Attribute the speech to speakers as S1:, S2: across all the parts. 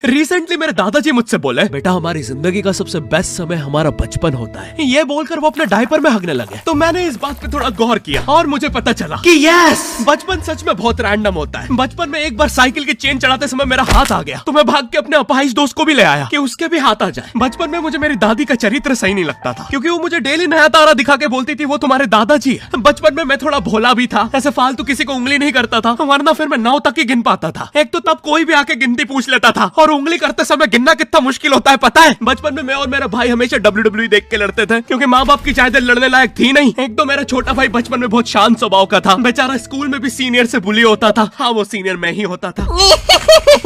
S1: Recently मेरे दादाजी मुझसे बोले, बेटा हमारी जिंदगी का सबसे बेस्ट समय हमारा बचपन होता है। ये बोलकर वो अपने डायपर में हगने लगे। तो मैंने इस बात पे थोड़ा गौर किया और मुझे पता चला कि यस, बचपन सच में बहुत रैंडम होता है। बचपन में एक बार साइकिल की चेन चढ़ाते समय मेरा हाथ आ गया, तो मैं भाग के अपने अपाहिज दोस्त को भी ले आया कि उसके भी हाथ आ जाए। बचपन में मुझे मेरी दादी का चरित्र सही नहीं लगता था, क्योंकि वो मुझे डेली नया तारा दिखा के बोलती थी वो तुम्हारे दादाजी है। बचपन में मैं थोड़ा भोला भी था, ऐसे फालतू किसी को उंगली नहीं करता था, वरना फिर मैं 9 तक ही गिन पाता था। एक तो तब कोई भी आके गिनती पूछ लेता था, और उंगली करते समय गिनना कितना मुश्किल होता है पता है। बचपन में मैं और मेरा भाई हमेशा WWE देख के लड़ते थे, क्योंकि माँ बाप की चाहते लड़ने लायक थी नहीं। एक तो मेरा छोटा भाई बचपन में बहुत शांत स्वभाव का था, बेचारा स्कूल में भी सीनियर से बुली होता था। हाँ, वो सीनियर मैं ही होता था।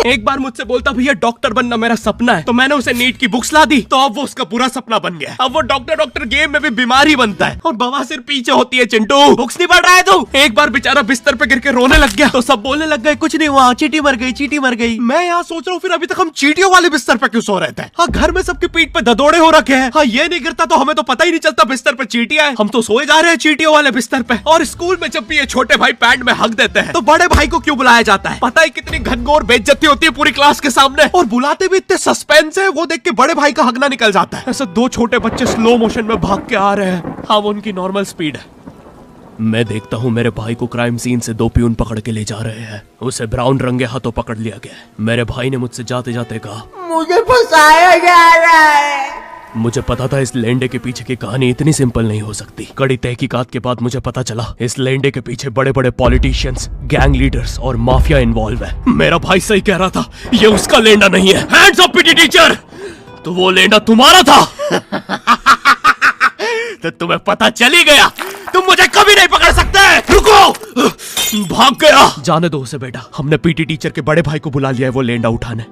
S1: एक बार मुझसे बोलता, भैया डॉक्टर बनना मेरा सपना है। तो मैंने उसे नीट की बुक्स ला दी, तो अब वो उसका पूरा सपना बन गया। अब वो डॉक्टर गेम में भी बीमारी बनता है, और बवासीर पीछे होती है। चिंटू बुक्स नहीं पढ़ रहा है तू? एक बार बेचारा बिस्तर पे गिर के रोने लग गया, तो सब बोलने लग गए कुछ नहीं हुआ, चींटी मर गई, चींटी मर गई। मैं यहाँ सोच रहा हूँ फिर अभी तक हम चींटियों वाले बिस्तर पे क्यों सो रहे थे? हाँ, घर में सबकी पीठ पे ददोड़े हो रखे हैं। हाँ, ये नहीं गिरता तो हमें तो पता ही नहीं चलता बिस्तर पे चींटियां हैं। हम तो सोए जा रहे हैं चींटियों वाले बिस्तर पे। और स्कूल में जब भी ये छोटे भाई पैंट में हक देते हैं, तो बड़े भाई को क्यों बुलाया जाता है? पता है कितनी घनघोर बेइज्जती होती है पूरी क्लास के सामने, और बुलाते भी इतने सस्पेंस है, वो देख के बड़े भाई का हगना निकल जाता है। ऐसे 2 छोटे बच्चे स्लो मोशन में भाग के आ रहे हैं। हाँ, वो उनकी नॉर्मल स्पीड है। मैं देखता हूँ मेरे भाई को क्राइम सीन से 2 पियून पकड़ के ले जा रहे हैं। उसे ब्राउन रंगे हाथों पकड़ लिया गया। मेरे भाई ने मुझसे जाते जाते कहा, मुझे फंसाया जा रहा है। मुझे पता था इस लेंडे के पीछे की कहानी इतनी सिंपल नहीं हो सकती। कड़ी तहकीकात के बाद मुझे पता चला इस लेंडे के पीछे बड़े बड़े पॉलिटिशियंस, गैंग लीडर्स और माफिया इन्वॉल्व है। मेरा भाई सही कह रहा था, ये उसका लेंडा नहीं है। हैंड्स अप पीटी टीचर, तो वो लेंडा तुम्हारा था। तो तुम्हें पता चल ही गया, तुम मुझे कभी नहीं पकड़ सकते। रुको, भाग गया। जाने दो उसे बेटा, हमने पीटी टीचर के बड़े भाई को बुला लिया है वो लेंडा उठाने।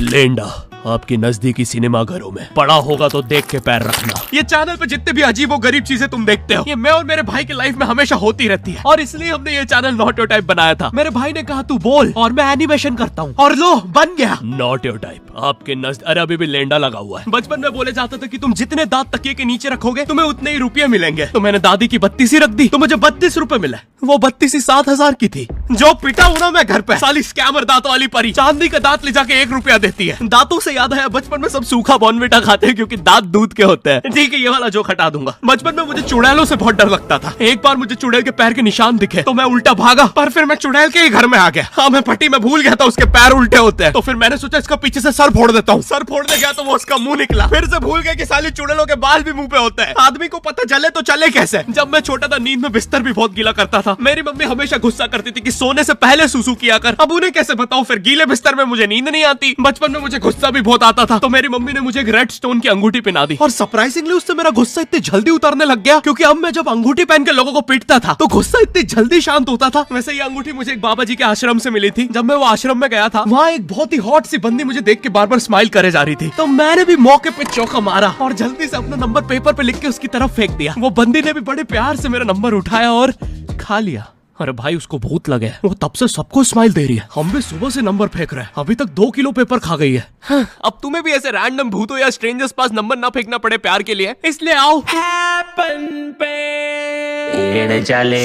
S1: लेंडा आपकी नजदीकी सिनेमा घरों में पड़ा होगा तो देख के पैर रखना। ये चैनल पे जितने भी अजीब और गरीब चीजें तुम देखते हो, ये मैं और मेरे भाई की लाइफ में हमेशा होती रहती है, और इसलिए हमने ये चैनल नॉट योर टाइप बनाया था। मेरे भाई ने कहा तू बोल और मैं एनिमेशन करता हूँ, और लो बन गया नॉट योर टाइप। आपके अरे अभी भी लेंडा लगा हुआ है। बचपन में बोले जाता था कि तुम जितने दांत तकिए के नीचे रखोगे तुम्हें उतने ही रुपये मिलेंगे। तो मैंने दादी की 32 रख दी, तो मुझे 32 रुपए मिले। वो 32 7,000 की थी। जो पिटा हूं ना मैं घर पे, साली स्कैमर दांतों वाली परी चांदी का दांत ले जाके 1 रुपया देती है। दांतों से याद है, बचपन में सब सूखा बॉर्नविटा खाते हैं क्योंकि दांत दूध के होते हैं। ठीक है, ये वाला जोक हटा दूंगा। बचपन में मुझे चुड़ैलों से बहुत डर लगता था। एक बार मुझे चुड़ैल के पैर के निशान दिखे तो मैं उल्टा भागा, पर फिर मैं चुड़ैल के ही घर में आ गया। हाँ, मैं पट्टी में भूल गया था उसके पैर उल्टे होते हैं, तो फिर मैंने सोचा इसका पीछे से सर फोड़ देता हूँ। सर फोड़ने गया तो वो उसका मुंह निकला। फिर से भूल गया कि साली चुड़ैलों के बाल भी मुंह पे होते हैं। आदमी को पता चले तो चले कैसे। जब मैं छोटा था नींद में बिस्तर भी बहुत गीला करता था। मेरी मम्मी हमेशा गुस्सा करती थी कि सोने से पहले सुसु किया कर। अब उन्हें कैसे बताऊं, फिर गीले बिस्तर में मुझे नींद नहीं आती। बचपन में मुझे गुस्सा भी बहुत आता था, तो मेरी मम्मी ने मुझे एक रेड स्टोन की अंगूठी पहना दी, और सरप्राइजिंगली उससे मेरा गुस्सा इतनी जल्दी उतरने लग गया, क्योंकि अब मैं जब अंगूठी पहन के लोगों को पीटता था तो गुस्सा इतनी जल्दी शांत होता था। वैसे ये अंगूठी मुझे एक बाबा जी के आश्रम से मिली थी। जब मैं वो आश्रम में गया था, वहाँ एक बहुत ही हॉट सी बंदी मुझे देख के बार बार स्माइल करे जा रही थी, तो मैंने भी मौके पे चौका मारा और जल्दी से अपना नंबर पेपर पे लिख के उसकी तरफ फेंक दिया। वो बंदी ने भी बड़े प्यार से मेरा नंबर उठाया और खा लिया। अरे भाई, उसको भूत लगे, वो तब से सबको स्माइल दे रही है। हम भी सुबह से नंबर फेंक रहे हैं, अभी तक 2 किलो पेपर खा गई है। हाँ, अब तुम्हें भी ऐसे रैंडम भूतों या स्ट्रेंजर्स पास नंबर ना फेंकना पड़े प्यार के लिए, इसलिए आओ हैपन पे चले।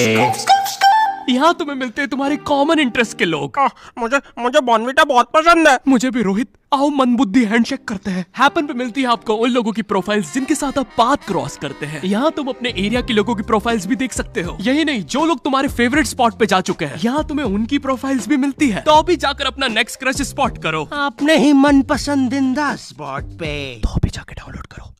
S1: यहाँ तुम्हें मिलते हैं तुम्हारे कॉमन इंटरेस्ट के लोग। मुझे बॉर्नविटा बहुत पसंद है। मुझे भी रोहित। आओ मन बुद्धि हैंडशेक करते हैं। हैपन पे मिलती है आपको उन लोगों की प्रोफाइल्स जिनके साथ आप पाथ क्रॉस करते हैं। यहाँ तुम अपने एरिया के लोगों की प्रोफाइल्स भी देख सकते हो। यही नहीं, जो लोग तुम्हारे फेवरेट स्पॉट पे जा चुके हैं, यहाँ तुम्हें उनकी प्रोफाइल्स भी मिलती है। तो अभी जाकर अपना नेक्स्ट क्रश स्पॉट करो अपने ही मन पसंदीदा स्पॉट पे। तो अभी जाकर डाउनलोड करो।